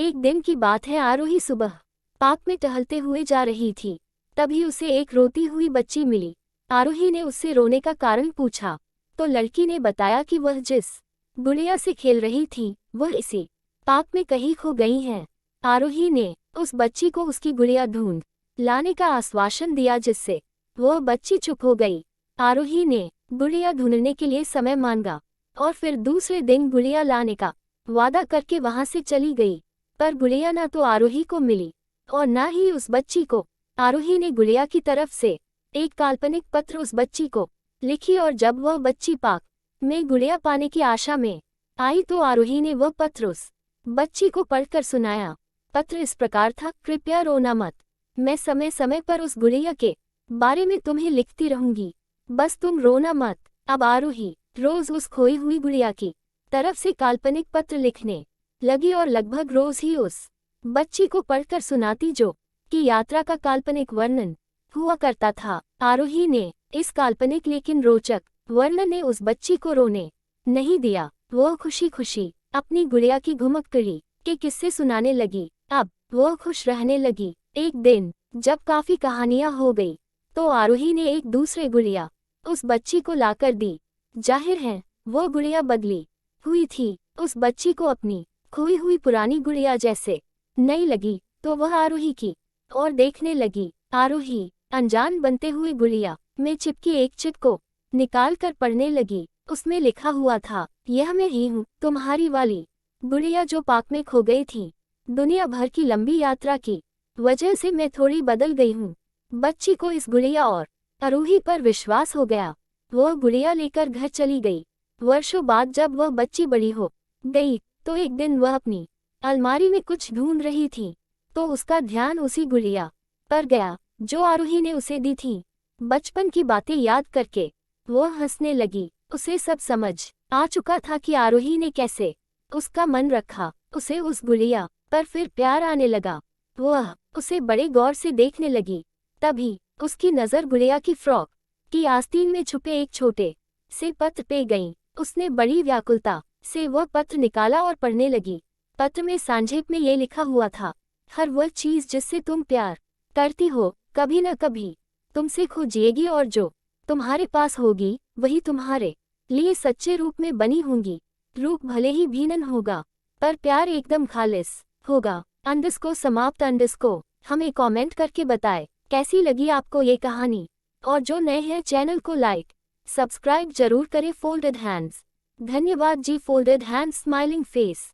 एक दिन की बात है, आरोही सुबह पार्क में टहलते हुए जा रही थी। तभी उसे एक रोती हुई बच्ची मिली। आरोही ने उससे रोने का कारण पूछा तो लड़की ने बताया कि वह जिस गुड़िया से खेल रही थी वह इसी पार्क में कहीं खो गई है। आरोही ने उस बच्ची को उसकी गुड़िया ढूंढ लाने का आश्वासन दिया, जिससे वह बच्ची चुप हो गई। आरोही ने गुड़िया ढूंढने के लिए समय मांगा और फिर दूसरे दिन गुड़िया लाने का वादा करके वहां से चली गई। पर गुड़िया ना तो आरोही को मिली और ना ही उस बच्ची को। आरोही ने गुड़िया की तरफ से एक काल्पनिक पत्र उस बच्ची को लिखी और जब वह बच्ची पार्क में गुड़िया पाने की आशा में आई तो आरोही ने वह पत्र उस बच्ची को पढ़कर सुनाया। पत्र इस प्रकार था, कृपया रोना मत, मैं समय समय पर उस गुड़िया के बारे में तुम्हें लिखती रहूंगी, बस तुम रोना मत। अब आरोही रोज उस खोई हुई गुड़िया की तरफ से काल्पनिक पत्र लिखने लगी और लगभग रोज ही उस बच्ची को पढ़कर सुनाती, जो कि यात्रा का काल्पनिक वर्णन हुआ करता था। आरोही ने इस काल्पनिक लेकिन रोचक वर्णन ने उस बच्ची को रोने नहीं दिया। वह खुशी खुशी अपनी गुड़िया की घुमक्कड़ी के किस्से सुनाने लगी। अब वह खुश रहने लगी। एक दिन जब काफी कहानियां हो गई तो आरोही ने एक दूसरे गुड़िया उस बच्ची को लाकर दी। जाहिर है वह गुड़िया बदली हुई थी। उस बच्ची को अपनी खोई हुई पुरानी गुड़िया जैसे नई लगी तो वह आरोही की और देखने लगी। आरोही अनजान बनते हुए गुड़िया में चिपकी एक चिट को निकाल कर पढ़ने लगी। उसमें लिखा हुआ था, यह मैं ही हूँ, तुम्हारी वाली गुड़िया जो पार्क में खो गई थी। दुनिया भर की लंबी यात्रा की वजह से मैं थोड़ी बदल गई हूँ। बच्ची को इस गुड़िया और आरोही पर विश्वास हो गया। वह गुड़िया लेकर घर चली गई। वर्षों बाद जब वह बच्ची बड़ी हो गई तो एक दिन वह अपनी अलमारी में कुछ ढूंढ रही थी तो उसका ध्यान उसी गुड़िया पर गया जो आरोही ने उसे दी थी। बचपन की बातें याद करके वह हंसने लगी। उसे सब समझ आ चुका था कि आरोही ने कैसे उसका मन रखा। उसे उस गुड़िया पर फिर प्यार आने लगा। वह उसे बड़े गौर से देखने लगी। तभी उसकी नज़र गुड़िया की फ्रॉक की आस्तीन में छुपे एक छोटे से पत्र पे गई। उसने बड़ी व्याकुलता से वह पत्र निकाला और पढ़ने लगी। पत्र में संक्षेप में ये लिखा हुआ था, हर वह चीज़ जिससे तुम प्यार करती हो कभी न कभी तुमसे खो जाएगी और जो तुम्हारे पास होगी वही तुम्हारे लिए सच्चे रूप में बनी होंगी। रूप भले ही भिन्न होगा पर प्यार एकदम खालिस होगा। समाप्त हमें कमेंट करके बताएं कैसी लगी आपको ये कहानी। और जो नए हैं चैनल को लाइक सब्सक्राइब जरूर करें। Folded hands. धन्यवाद जी। Folded hands smiling face.